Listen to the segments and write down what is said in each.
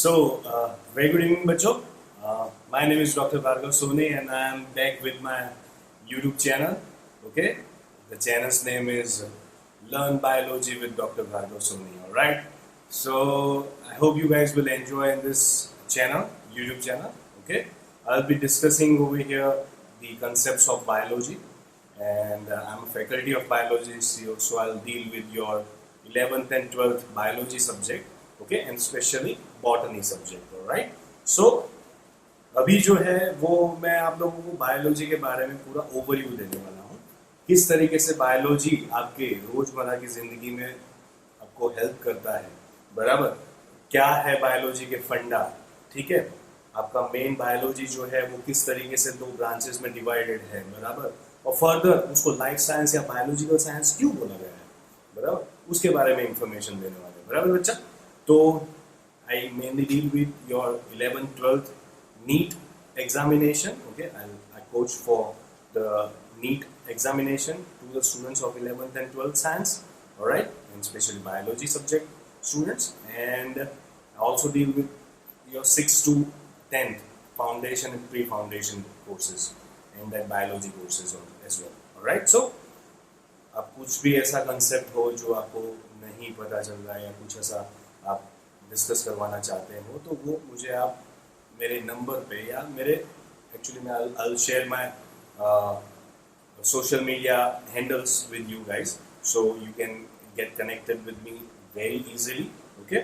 Very good evening, बच्चों. My name is Dr. Bhargav Soni, and I am back with my YouTube channel. Okay, the channel's name is Learn Biology with Dr. Bhargav Soni. All right. So I hope you guys will enjoy in this channel, YouTube channel. Okay, I'll be discussing over here the concepts of biology, and I'm a faculty of biology, so I'll deal with your 11th and 12th biology subject. Okay, and especially botany subject. All right. So अभी जो है वो मैं आप लोगों को biology के बारे में पूरा ओवरव्यू देने वाला हूँ. किस तरीके से बायोलॉजी आपके रोजमर्रा की जिंदगी में आपको हेल्प करता है. बराबर. क्या है बायोलॉजी के फंडा. ठीक है. आपका मेन बायोलॉजी जो है वो किस तरीके से दो ब्रांचेस में डिवाइडेड है. बराबर. और फर्दर उसको लाइफ साइंस या बायोलॉजिकल साइंस क्यों बोला गया है. बराबर. उसके बारे में इंफॉर्मेशन देने वाले. बराबर बच्चा. तो I mainly deal with your 11th, 12th NEET examination. Okay, I coach for the NEET examination to the students of 11th and 12th science. All right, and especially biology subject students. And I also deal with your 6th to 10th foundation and pre-foundation courses and then biology courses as well. All right, so अब कुछ भी ऐसा concept हो जो आपको नहीं पता चल रहा है या कुछ ऐसा आप डिस्कस करवाना चाहते हो तो वो मुझे आप मेरे नंबर पे या मेरे एक्चुअली मैं I'll share my social media handles with you guys so you can get connected with me very easily. Okay,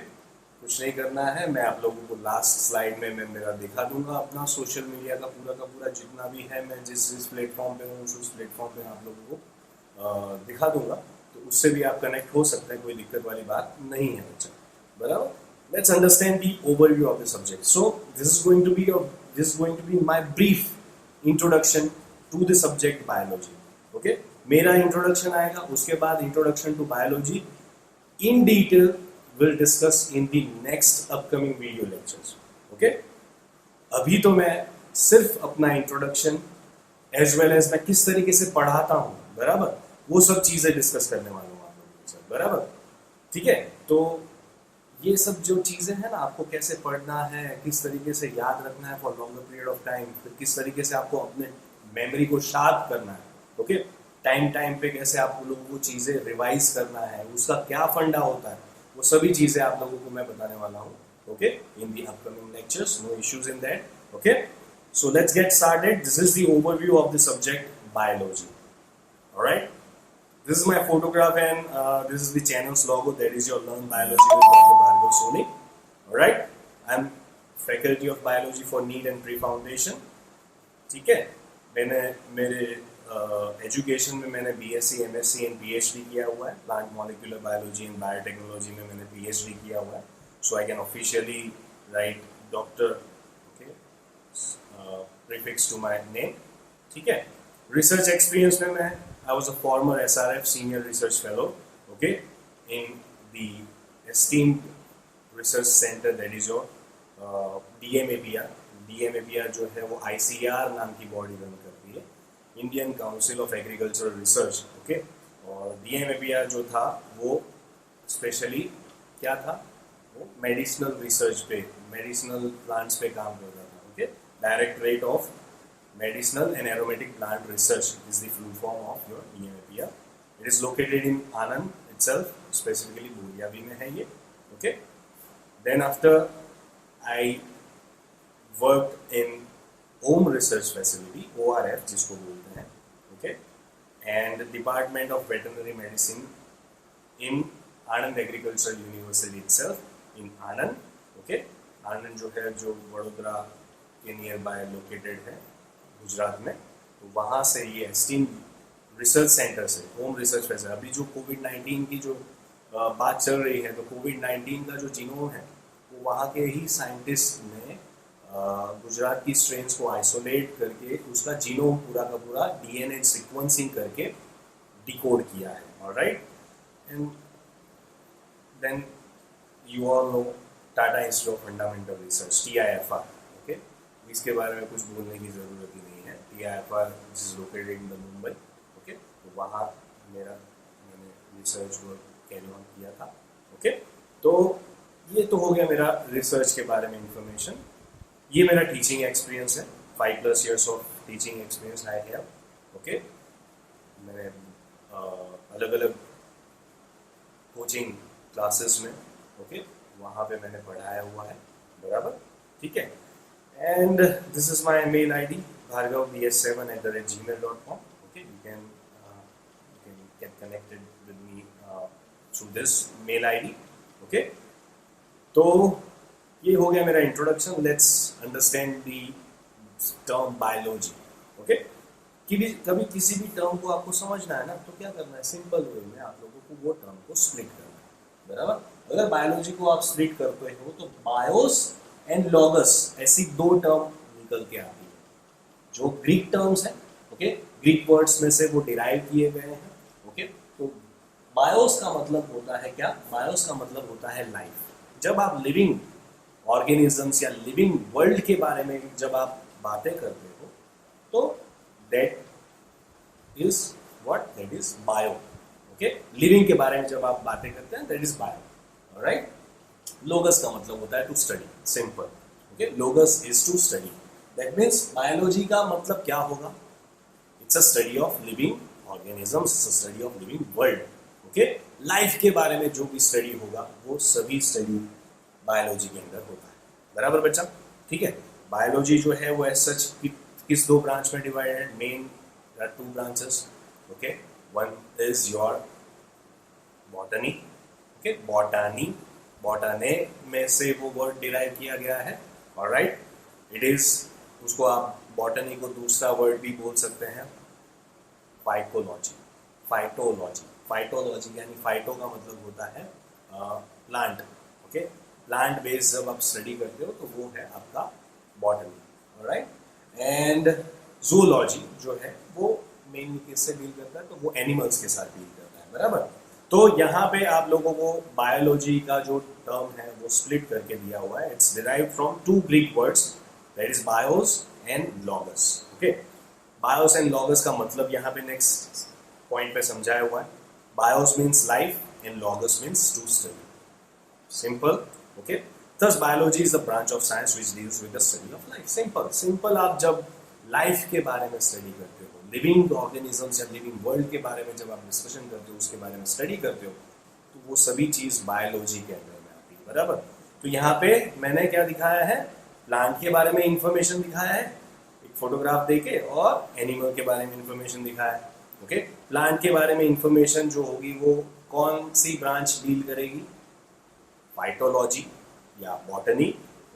कुछ नहीं करना है. मैं आप लोगों को लास्ट स्लाइड में मैं मेरा दिखा दूंगा अपना सोशल मीडिया का पूरा जितना भी है. मैं जिस प्लेटफॉर्म पे हूँ उस प्लेटफॉर्म पे आप लोगों को दिखा दूंगा. तो उससे भी आप कनेक्ट हो सकते हैं. कोई दिक्कत वाली बात नहीं है बच्चा. बराबर. Let's understand the overview of the subject. So this is going to be my brief introduction to the subject biology. Okay, मेरा introduction आएगा. उसके बाद introduction to biology in detail will discuss in the next upcoming video lectures. Okay, अभी तो मैं सिर्फ अपना introduction as well as मैं किस तरीके से पढ़ाता हूँ. बराबर. वो सब चीजें डिस्कस करने वाला हूँ आप लोगों के साथ. बराबर. ठीक है. तो ये सब जो चीज़ें हैं ना आपको कैसे पढ़ना है, किस तरीके से याद रखना है for longer period of time, फिर किस तरीके से आपको अपने मेमोरी को शार्प करना है. ओके, टाइम पे कैसे आप लोगों को चीज़ें रिवाइज करना है, उसका क्या फंडा होता है, वो सभी चीज़ें आप लोगों को मैं बताने वाला हूँ. Okay, in the upcoming lectures, no issues in that. Okay, so let's get started. This is the overview of the subject biology. Alright. This is my photograph and this is the channel's logo. That is your Learn Biology with Dr. Bhargav Soni. Alright. I'm faculty of biology for NEET and pre-foundation. ठीक है. मैंने मेरे education में मैंने BSc, MSc and PhD किया हुआ है. Plant Molecular Biology and Biotechnology में मैंने PhD किया हुआ है. So I can officially write Doctor, okay, prefix to my name. ठीक है. Research experience में मैं I was a former SRF Senior Research Fellow, okay, in the esteemed research center that is your DMAPR. DMAPR जो है वो ICR नाम की body run करती है, Indian Council of Agricultural Research, okay. और DMAPR जो था वो स्पेशली क्या था, वो मेडिसिनल रिसर्च पे, मेडिसिनल प्लांट्स पे काम करता था. Okay, directorate of Medicinal and Aromatic Plant Research is the full form of your DMAPR. It is located in Anand itself, specifically Buriavi में है ये. Okay. Then after I worked in Home Research Facility, ORF जिसको बोलते हैं. Okay. And Department of Veterinary Medicine in Anand Agricultural University itself in Anand. Okay. Anand जो है जो वडोदरा के नियर बाय लोकेटेड है गुजरात में. तो वहाँ से ये एस्टीम रिसर्च सेंटर से होम रिसर्च फैसिलिटी. अभी जो कोविड-19 की जो बात चल रही है, तो कोविड-19 का जो जीनोम है वो वहाँ के ही साइंटिस्ट ने गुजरात की स्ट्रेन्स को आइसोलेट करके उसका जीनोम पूरा का पूरा DNA सीक्वेंसिंग करके डिकोड किया है. Alright. And then you all know Tata Institute of Fundamental Research, TIFR. Okay, इसके बारे में कुछ बोलने की ज़रूरत ही नहीं है. TIFR which is located in the Mumbai. Okay, तो वहाँ मैंने रिसर्च वर्क कैरी ऑन किया था. ओके, तो ये तो हो गया मेरा रिसर्च के बारे में इंफॉर्मेशन। ये मेरा टीचिंग एक्सपीरियंस है, 5+ years of teaching experience I have. Okay, मैंने अलग अलग कोचिंग क्लासेस में, ओके, वहाँ पे मैंने पढ़ाया हुआ है, बराबर, ठीक है। And this is my mail I D, bhargavbs7@gmail.com। Okay, you can get connected with me through this mail ID। Okay, तो ये हो गया मेरा introduction. Let's understand the term biology. Okay, कि भी कभी किसी भी टर्म को आपको समझना है ना, तो क्या करना है, सिंपल वे में आप लोगों को वो टर्म को स्प्लिट करना है, बराबर। अगर बायोलॉजी को आप स्प्लिट करते हो तो बायोस एंड लॉगस ऐसी दो टर्म निकल के आती है, जो ग्रीक टर्म्स हैं, ओके, ग्रीक वर्ड्स में से वो डिराइव किए गए हैं। ओके, तो बायोस का मतलब होता है क्या, बायोस का मतलब होता है लाइफ। जब आप लिविंग ऑर्गेनिजम्स या लिविंग वर्ल्ड के बारे में जब आप बातें करते हो, तो that is what, that is bio. Okay, living के बारे में जब आप बातें करते हैं, that is bio, right. Logos का मतलब होता है to study, simple. Okay, logos is to study, that means biology का मतलब क्या होगा, it's a study of living organisms, it's a study of living world. Okay, life के बारे में जो भी स्टडी होगा वो सभी स्टडी बायोलॉजी के अंदर होता है, बराबर बच्चा, ठीक है। बायोलॉजी जो है वो एज सच किस दो ब्रांच में डिवाइडेड है, main two branches. Okay, one is your botany. Okay, botany, botany में से वो वर्ड डिराइव किया गया है, ऑलराइट। इट इज, उसको आप बॉटनी को दूसरा वर्ड भी बोल सकते हैं, फाइकोलॉजी, फाइटोलॉजी। फाइटोलॉजी यानी फाइटो का मतलब होता है प्लांट। ओके, प्लांट बेस्ड जब आप स्टडी करते हो तो वो है आपका बॉटनी, ऑलराइट। एंड जूलॉजी जो है वो मेनली किससे डील करता है, तो वो एनिमल्स के साथ डील करता है, बराबर। तो यहाँ पे आप लोगों को बायोलॉजी का जो टर्म है वो स्प्लिट करके दिया हुआ है। It's derived from two Greek words, that is bios and logos. Okay, bios and logos का मतलब यहाँ पे नेक्स्ट पॉइंट पे समझाया हुआ है। Bios means life and logos means to study, simple. Okay, thus biology is the branch of science which deals with the study of life। Simple simple, आप जब लाइफ के बारे में स्टडी करते हो, लिविंग ऑर्गेनिजम्स या लिविंग वर्ल्ड के बारे में जब आप डिस्कशन करते हो, उसके बारे में स्टडी करते हो, तो वो सभी चीज बायोलॉजी के अंदर में आती है, बराबर। तो यहाँ पे मैंने क्या दिखाया है, प्लांट के बारे में इंफॉर्मेशन दिखाया है एक फोटोग्राफ देके, और एनिमल के बारे में इंफॉर्मेशन दिखाया है। ओके, प्लांट के बारे में इंफॉर्मेशन जो होगी वो कौन सी ब्रांच डील करेगी, फाइटोलॉजी या बॉटनी।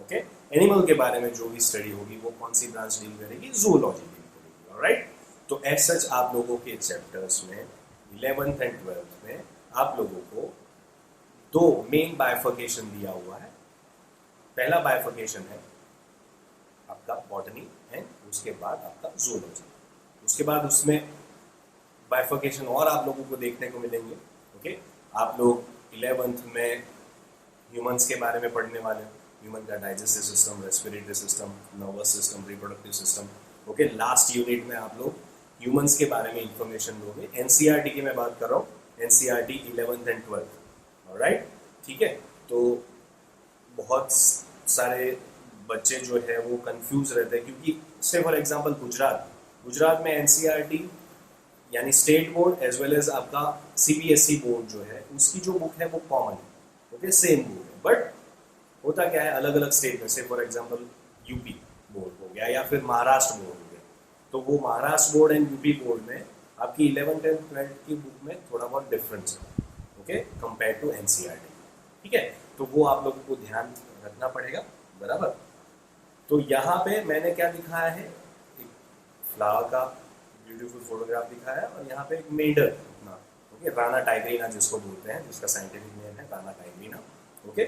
ओके, एनिमल के बारे में जो भी स्टडी होगी वो कौन सी ब्रांच डील करेगी, जूलॉजी डील करेगी, ऑलराइट। तो एज सच आप लोगों के चैप्टर्स में 11th एंड 12th में आप लोगों को दो मेन बाइफर्केशन दिया हुआ है। पहला बाइफर्केशन है आपका बॉटनी एंड उसके बाद आपका जूलॉजी। उसके बाद उसमें बाइफर्केशन और आप लोगों को देखने को मिलेंगे। ओके, आप लोग 11th में ह्यूमंस के बारे में पढ़ने वाले हो, ह्यूमन का digestive system, respiratory system, nervous system, reproductive system. Okay, last unit में आप लोग ह्यूमंस के बारे में इंफॉर्मेशन लोगे। एनसीईआरटी की मैं बात कर रहा हूँ, NCERT 11th and 12th, alright, ठीक है। तो बहुत सारे बच्चे जो है वो कंफ्यूज रहते हैं, क्योंकि से फॉर एग्जांपल गुजरात में एनसीईआरटी यानी state board as well as आपका सीबीएसई बोर्ड जो है, उसकी जो बुक है वो कॉमन है। ओके, सेम बोर्ड है, बट होता क्या है, अलग अलग स्टेट में से फॉर एग्जांपल यूपी बोर्ड हो गया या फिर महाराष्ट्र बोर्ड हो गया, तो वो Maharashtra board and UP board में आपकी 11th एंड 12th की बुक में थोड़ा बहुत डिफरेंस है, ओके, कंपेयर टू एनसीईआरटी, ठीक है। तो वो आप लोगों को ध्यान रखना पड़ेगा, बराबर। तो यहाँ पे मैंने क्या दिखाया है, एक फ्लावर का ब्यूटीफुल फोटोग्राफ दिखाया है, और यहाँ पे एक मेंढक अपना, ओके, राना टाइग्रीना जिसको बोलते हैं, जिसका साइंटिफिक नेम है राना टाइग्रीना। ओके,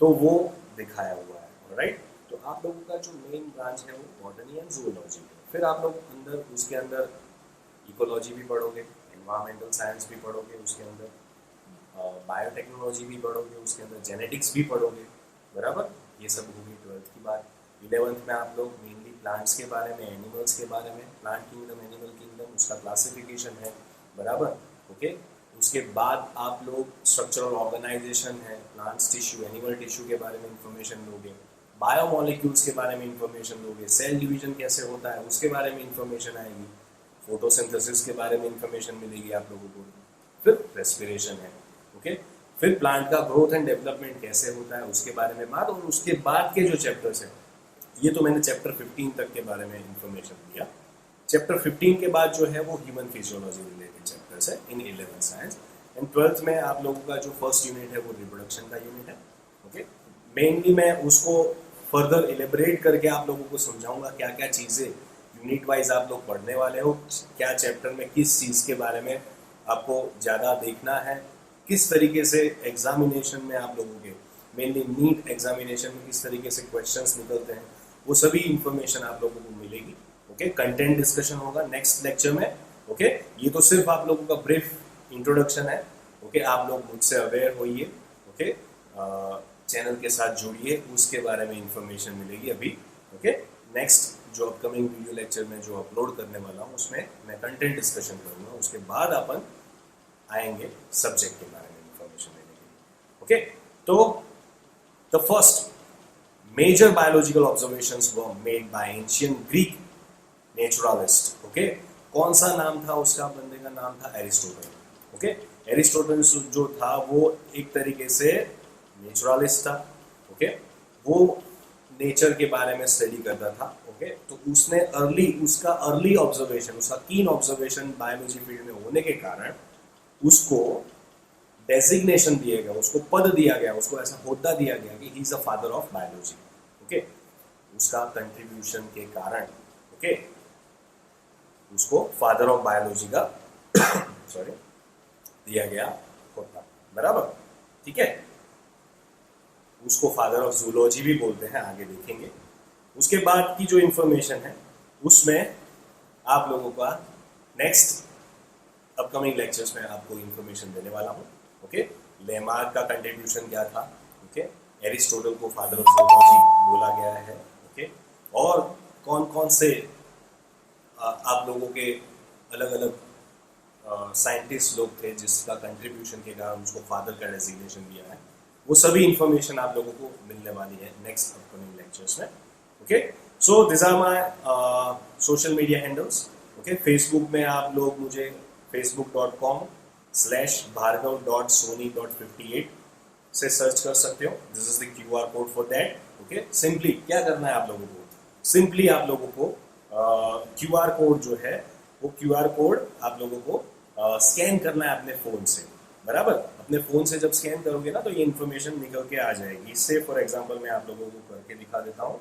तो वो दिखाया हुआ है, राइट। तो आप लोगों का जो मेन ब्रांच है वो बॉटनी एंड जूलॉजी है। फिर आप लोग अंदर उसके अंदर इकोलॉजी भी पढ़ोगे, एनवायरमेंटल साइंस भी पढ़ोगे, उसके अंदर बायोटेक्नोलॉजी भी पढ़ोगे, उसके अंदर जेनेटिक्स भी पढ़ोगे, बराबर। ये सब होगी 12th की बात। 11th में आप लोग मेनली प्लांट्स के बारे में, एनिमल्स के बारे में, प्लांट किंगडम, एनिमल किंगडम, उसका क्लासिफिकेशन है, बराबर। ओके, उसके बाद आप लोग स्ट्रक्चरल ऑर्गेनाइजेशन है, प्लांट्स टिश्यू, एनिमल टिश्यू के बारे में इंफॉर्मेशन लोगे, बायोमोलिक्यूल्स के बारे में इंफॉर्मेशन लोगे, सेल डिवीजन कैसे होता है उसके बारे में इंफॉर्मेशन आएगी, फोटोसिंथेसिस के बारे में इंफॉर्मेशन मिलेगी आप लोगों को, फिर रेस्पिरेशन है, ओके, फिर प्लांट का ग्रोथ एंड डेवलपमेंट कैसे होता है उसके बारे में बात, और उसके बाद के जो चैप्टर्स हैं, ये तो मैंने चैप्टर 15 तक के बारे में इंफॉर्मेशन दिया। चैप्टर 15 के बाद जो है वो ह्यूमन फिजियोलॉजी रिलेटेड चैप्टर्स है इन 11th साइंस, एंड 12th में आप लोगों का जो फर्स्ट यूनिट है वो रिप्रोडक्शन का यूनिट है, ओके। मेनली मैं उसको फर्दर एलिब्रेट करके आप लोगों को समझाऊंगा क्या क्या चीज़ें यूनिट वाइज आप लोग पढ़ने वाले हो, क्या चैप्टर में किस चीज़ के बारे में आपको ज़्यादा देखना है, किस तरीके से एग्जामिनेशन में आप लोगों के मेनली नीट एग्जामिनेशन में किस तरीके से क्वेश्चंस निकलते हैं, वो सभी इंफॉर्मेशन आप लोगों को मिलेगी, ओके। कंटेंट डिस्कशन होगा नेक्स्ट लेक्चर में, ओके। ये तो सिर्फ आप लोगों का ब्रीफ इंट्रोडक्शन है, ओके। आप लोग मुझसे अवेयर होइए, ओके, चैनल के साथ जुड़िए, उसके बारे में इंफॉर्मेशन मिलेगी अभी, ओके। नेक्स्ट जो अपकमिंग वीडियो लेक्चर में जो अपलोड करने वाला हूँ उसमें मैं कंटेंट डिस्कशन करूँगा, उसके बाद अपन आएंगे सब्जेक्ट के बारे में इंफॉर्मेशन लेने के लिए, ओके। तो the first major biological observations were made by ancient Greek naturalist, okay। कौन सा नाम था उसका, बंदे का नाम था एरिस्टोटल, ओके। एरिस्टोटल जो था वो एक तरीके से नेचुरलिस्ट था, ओके। वो नेचर के बारे में स्टडी करता था, ओके। तो उसने उसका अर्ली ऑब्जर्वेशन, उसका कीन ऑब्जर्वेशन बायोलॉजी फील्ड में होने के कारण उसको डेजिग्नेशन दिया गया, उसको पद दिया गया, उसको ऐसा होद्दा दिया गया कि he is a father of biology, okay. उसका कंट्रीब्यूशन के कारण, ओके, उसको फादर ऑफ बायोलॉजी का सॉरी दिया गया होता, बराबर, ठीक है। उसको फादर ऑफ जूलॉजी भी बोलते हैं, आगे देखेंगे। उसके बाद की जो इंफॉर्मेशन है उसमें आप लोगों का नेक्स्ट अपकमिंग लेक्चर्स में आपको इंफॉर्मेशन देने वाला हूँ, ओके। लेमार्क का कंट्रीब्यूशन क्या था, ओके। एरिस्टोटल को फादर ऑफ जूलॉजी बोला गया है, ओके। और कौन कौन से आप लोगों के अलग अलग साइंटिस्ट लोग थे जिसका कंट्रीब्यूशन के कारण उसको फादर का डेजिग्नेशन दिया है, वो सभी इंफॉर्मेशन आप लोगों को मिलने वाली है नेक्स्ट अपकमिंग लेक्चर्स में, okay. So this are my social media handles, okay. Facebook में आप लोग मुझे facebook.com/bhargav.sony.58 से सर्च कर सकते हो, this is the QR code for that, okay. Simply क्या करना है आप लोगों को, सिंपली आप लोगों को QR कोड जो है वो QR कोड आप लोगों को स्कैन करना है अपने फोन से, बराबर। अपने फोन से जब स्कैन करोगे ना तो ये इंफॉर्मेशन निकल के आ जाएगी। इससे फॉर एग्जांपल मैं आप लोगों को करके दिखा देता हूँ।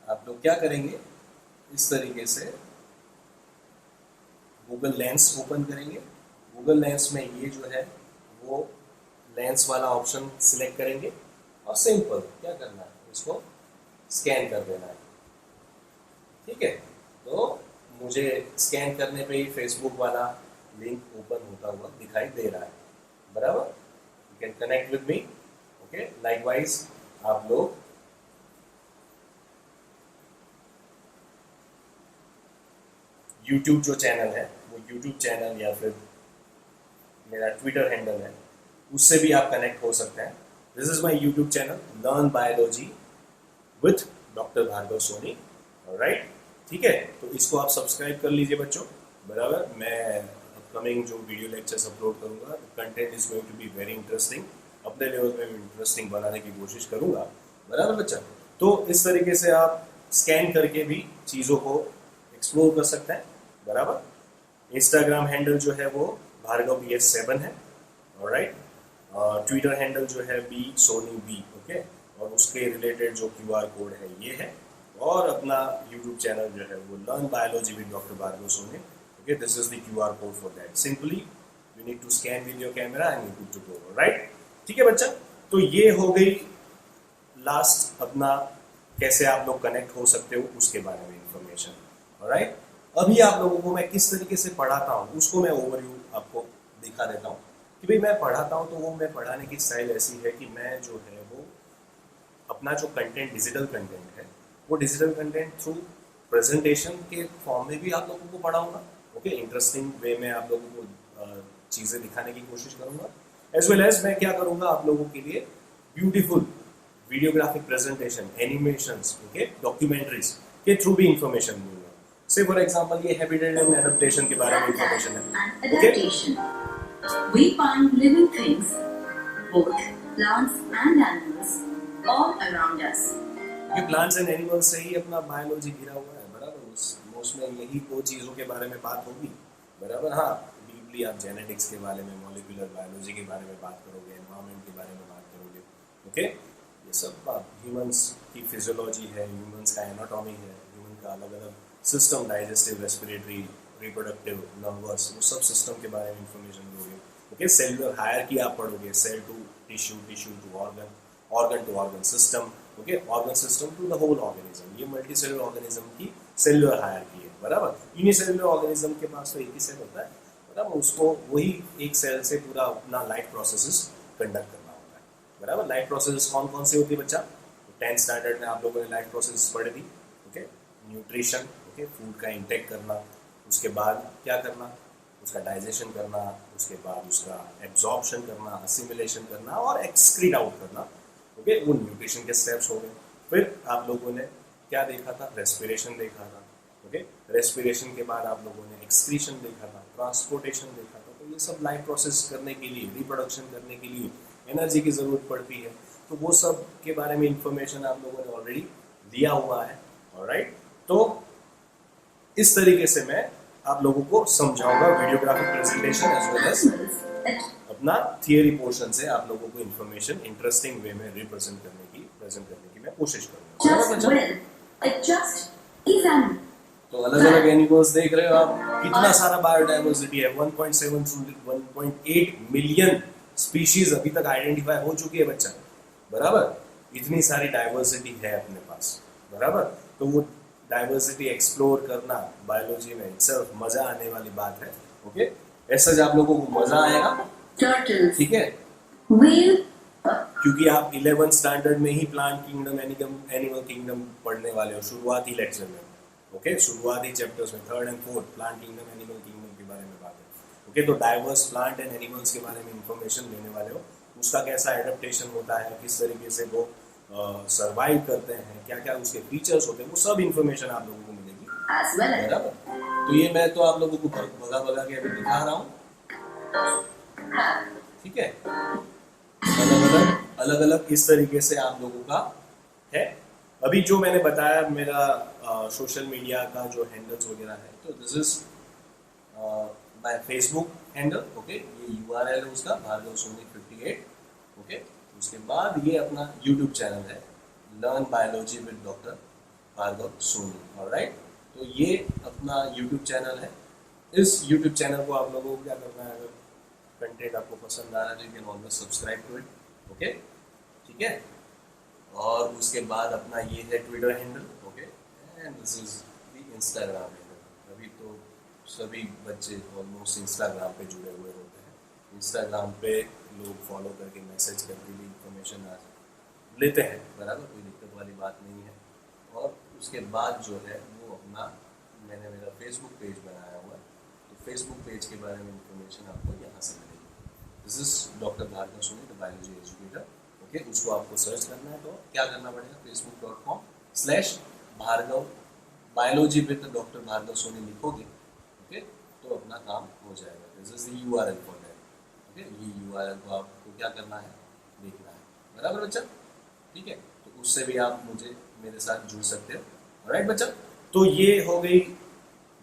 आप लोग क्या करेंगे, इस तरीके से गूगल लेंस ओपन करेंगे। गूगल लेंस में ये जो है वो लेंस वाला ऑप्शन सिलेक्ट करेंगे और सिंपल क्या करना है, इसको स्कैन कर देना है, ठीक है। तो मुझे स्कैन करने पे ही फेसबुक वाला लिंक ओपन होता हुआ दिखाई दे रहा है, बराबर। You can connect with me, okay. Likewise आप लोग यूट्यूब जो चैनल है वो यूट्यूब चैनल या फिर मेरा ट्विटर हैंडल है उससे भी आप कनेक्ट हो सकते हैं। This is my YouTube channel learn biology with doctor Bhargav Soni, right, ठीक है। तो इसको आप सब्सक्राइब कर लीजिए बच्चों, बराबर। मैं अपकमिंग जो वीडियो लेक्चर्स अपलोड करूंगा, content is going to be very interesting, अपने लेवल पे इंटरेस्टिंग बनाने की कोशिश करूंगा, बराबर बच्चा। तो इस तरीके से आप स्कैन करके भी चीज़ों को एक्सप्लोर कर सकते हैं, बराबर। इंस्टाग्राम हैंडल जो है वो भार्गव BS7 है, ऑलराइट। ट्विटर हैंडल जो है बी सोनी बी, ओके। और उसके रिलेटेड जो QR कोड है ये है, और अपना यूट्यूब चैनल जो है वो learn biology with doctor Bhargav Soni, okay. This is the QR code for that, simply you need to scan with your camera and you good to go, right, ठीक है बच्चा। तो ये हो गई लास्ट अपना कैसे आप लोग कनेक्ट हो सकते हो उसके बारे में इंफॉर्मेशन, ऑलराइट। अभी आप लोगों को मैं किस तरीके से पढ़ाता हूँ उसको मैं ओवरव्यू आपको दिखा देता हूँ कि भाई मैं पढ़ाता हूँ तो वो मैं पढ़ाने की स्टाइल ऐसी है कि मैं जो है वो अपना जो कंटेंट डिजिटल कंटेंट है वो डिजिटल कंटेंट थ्रू प्रेजेंटेशन के फॉर्म में भी आप लोगों को पढ़ाऊंगा, ओके, इंटरेस्टिंग वे में आप लोगों को चीज़ें दिखाने की कोशिश करूंगा, एज वेल एज मैं क्या करूंगा आप लोगों के लिए beautiful videographic presentation, animations, okay, documentaries के थ्रू भी इंफॉर्मेशन दूंगा। से फॉर एग्जांपल ये हैबिटेट एंड एडेप्टेशन के बारे में इंफॉर्मेशन है, okay. We find living things, both plants and animals, all around us. ये प्लांट्स एंड एनिमल्स से ही अपना बायोलॉजी घिरा हुआ है, बराबर। उसमें यही दो चीज़ों के बारे में बात होगी, बराबर। हाँ, डीपली आप जेनेटिक्स के बारे में, मॉलिक्यूलर बायोलॉजी के बारे में बात करोगे, एनवायरनमेंट के बारे में बात करोगे, ओके। ये सब ह्यूमंस की फिजियोलॉजी है, ह्यूमंस का एनाटॉमी है, ह्यूमन का अलग अलग system, digestive, respiratory, reproductive, nervous, वो सब सिस्टम के बारे में इंफॉर्मेशन दोगे, ओके। सेलुलर हायरार्की आप पढ़ोगे, cell to tissue, tissue to organ, organ to organ system, okay, organ system to the whole organism. ये मल्टी सेलुलर ऑर्गेनिज्म की सेलुलर हायरार्की है, बराबर। यूनिसेलुलर ऑर्गेनिज्म के पास तो एक ही सेल होता है, बराबर। उसको वही एक सेल से पूरा अपना लाइफ प्रोसेसेस कंडक्ट करना होता है, बराबर। लाइफ प्रोसेसेस कौन कौन से होती है बच्चा? 10th स्टैंडर्ड में आप लोगों ने लाइफ प्रोसेसेस पढ़ी थी, ओके। न्यूट्रिशन, ओके, फूड का इंटेक करना, उसके बाद क्या करना, उसका डाइजेशन करना, उसके बाद उसका एब्जॉर्प्शन करना, असिमिलेशन करना और एक्सक्रीट आउट करना, ओके। वो न्यूट्रिशन के स्टेप्स हो गए। फिर आप लोगों ने क्या देखा था? रेस्पिरेशन देखा था, ओके। रेस्पिरेशन के बाद आप लोगों ने एक्सक्रीशन देखा था, ट्रांसपोर्टेशन देखा था। तो ये सब लाइफ प्रोसेस करने के लिए, रिप्रोडक्शन करने के लिए एनर्जी की ज़रूरत पड़ती है, तो वो सब के बारे में इंफॉर्मेशन आप लोगों ने ऑलरेडी दिया हुआ है, ऑलराइट। तो इस तरीके से मैं आप लोगों को समझाऊंगा videographic presentation as well as अपना थियरी पोर्शन से आप लोगों को इंफॉर्मेशन इंटरेस्टिंग वे में प्रेजेंट करने की मैं कोशिश करूंगा। तो अलग अलग एनिमल्स देख रहे हो आप, कितना सारा बायोडाइवर्सिटी है। 1.7 to 1.8 मिलियन स्पीशीज अभी तक आइडेंटिफाई हो चुकी है बच्चा, बराबर। इतनी सारी डाइवर्सिटी है अपने पास, बराबर। तो वो डाइवर्सिटी एक्सप्लोर करना बायोलॉजी में इटसेल्फ मजा आने वाली बात है, ओके। ऐसा आप लोगों को मजा आएगा, ठीक है, क्योंकि आप 11th स्टैंडर्ड में ही प्लांट किंगडम, एनिमल किंगडम पढ़ने वाले हो शुरुआती लेक्चर में, ओके। शुरुआती चैप्टर्स में 3rd and 4th plant kingdom, animal kingdom के बारे में बात है, ओके। तो डाइवर्स प्लांट एंड एनिमल्स के बारे में इंफॉर्मेशन लेने वाले हो, उसका कैसा एडेप्टेशन होता है, किस तरीके से वो सर्वाइव करते हैं, क्या क्या उसके फीचर्स होते हैं, वो सब इंफॉर्मेशन आप लोगों को मिलेगी, बराबर। तो ये मैं तो आप लोगों को भगा के अभी दिखा रहा हूँ, ठीक है। अलग अलग इस तरीके से आप लोगों का है। अभी जो मैंने बताया मेरा सोशल मीडिया का जो हैंडल्स वगैरह है, तो this is my Facebook handle, okay. ये URL है उसका, भार्गव सोनी 58, ओके। उसके बाद ये अपना YouTube चैनल है, learn biology with doctor Bhargav Soni, alright. तो ये अपना YouTube चैनल है। इस YouTube चैनल को आप लोगों को क्या करना है, अगर कंटेंट आपको पसंद आ रहा है तो you can always subscribe to it, okay, ठीक है। और उसके बाद अपना ये है Twitter handle, okay, and this is the Instagram handle. अभी तो सभी बच्चे ऑलमोस्ट इंस्टाग्राम पे जुड़े हुए होते हैं। इंस्टाग्राम पे लोग फॉलो करके मैसेज करके भी इंफॉर्मेशन लेते हैं, बराबर, कोई दिक्कत वाली बात नहीं है। और उसके बाद जो है वो अपना मैंने मेरा फेसबुक पेज बनाया हुआ है, तो फेसबुक पेज के बारे में इंफॉर्मेशन आपको यहाँ से मिलेगी। This is doctor Bhargav Soni the biology educator, okay. उसको आपको सर्च करना है, तो क्या करना पड़ेगा, facebook.com/भार्गव biology with doctor Bhargav Soni लिखोगे, ओके, तो अपना काम हो जाएगा। This is the URL for that, okay. ये URL को आपको क्या करना है, देखना है, बराबर बच्चा, ठीक है। तो उससे भी आप मेरे साथ जुड़ सकते हो, ऑलराइट बच्चा। तो ये हो गई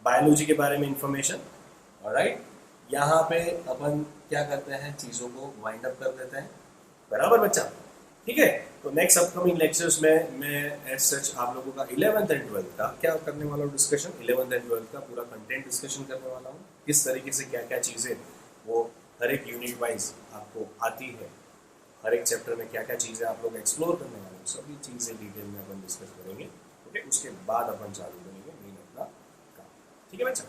बायोलॉजी के बारे में इंफॉर्मेशन, ऑलराइट। यहाँ पे अपन क्या करते हैं, चीज़ों को वाइंड अप कर देते हैं, बराबर बच्चा, ठीक है। तो नेक्स्ट अपकमिंग लेक्चर्स में मैं एज सच आप लोगों का 11th and 12th का क्या करने वाला हूँ डिस्कशन, 11th and 12th का पूरा कंटेंट डिस्कशन करने वाला हूँ, किस तरीके से क्या क्या चीज़ें वो हर एक यूनिट वाइज आपको आती है, हर एक चैप्टर में क्या क्या चीज़ें आप लोग एक्सप्लोर करने वाले हैं, सभी चीज़ें डिटेल में अपन डिस्कस करेंगे, ओके। उसके बाद अपन चालू करेंगे मेन अपना काम, ठीक है बच्चा।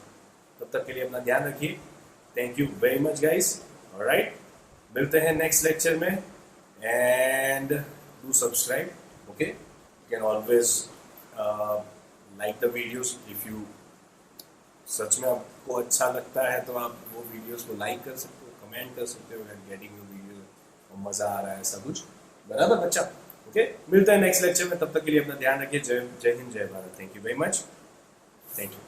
तब तक के लिए अपना ध्यान रखिए। Thank you very much guys, alright. मिलते हैं नेक्स्ट लेक्चर में, and do subscribe, okay. You can always like the videos if you such में आपको आपको अच्छा लगता है तो आप वो वीडियोस को लाइक कर सकते हो, कमेंट कर सकते हो, गेटिंग यू वीडियो और मज़ा आ रहा है ऐसा कुछ, बराबर बच्चा। ओके, मिलते हैं नेक्स्ट लेक्चर में, तब तक के लिए अपना ध्यान रखिए। जय हिंद, जय Bharat. Thank you very much, thank you.